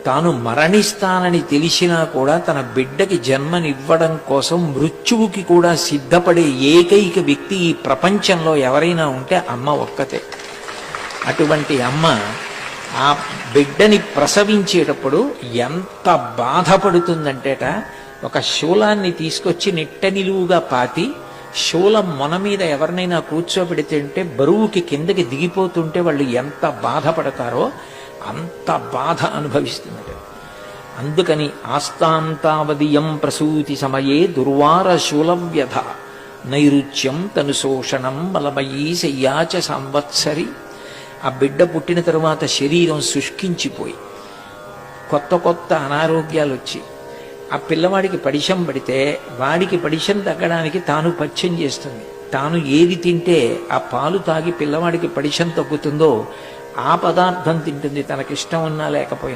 తాను మరణిస్తానని తెలిసినా కూడా తన బిడ్డకి జన్మనివ్వడం కోసం మృత్యువుకి కూడా సిద్ధపడే ఏకైక వ్యక్తి ఈ ప్రపంచంలో ఎవరైనా ఉంటే అమ్మ ఒక్కతే. అటువంటి అమ్మ ఆ బిడ్డని ప్రసవించేటప్పుడు ఎంత బాధపడుతుందంటేట, ఒక శూలాన్ని తీసుకొచ్చి నిట్ట నిలువుగా పాతి శూలం మొన మీద ఎవరినైనా కూర్చోబెడితే బరువుకి కిందకి దిగిపోతుంటే వాళ్ళు ఎంత బాధపడతారో అంత బాధ అనుభవిస్తున్నది. అందుకని ఆస్తాంతావదియం ప్రసూతి సమయే దుర్వార శూలవ్యధ నైరుచ్యం తను శోషణం బలమయీ శయ్యాచ సంవత్సరి. ఆ బిడ్డ పుట్టిన తరువాత శరీరం శుష్కించిపోయి కొత్త కొత్త అనారోగ్యాలు వచ్చి ఆ పిల్లవాడికి పడిశం పడితే వాడికి పడిశం తగ్గడానికి తాను పథ్యం చేస్తుంది. తాను ఏది తింటే ఆ పాలు తాగి పిల్లవాడికి పడిశం తగ్గుతుందో ఆ పదార్థం తింటుంది, తనకిష్టం ఉన్నా లేకపోయినా.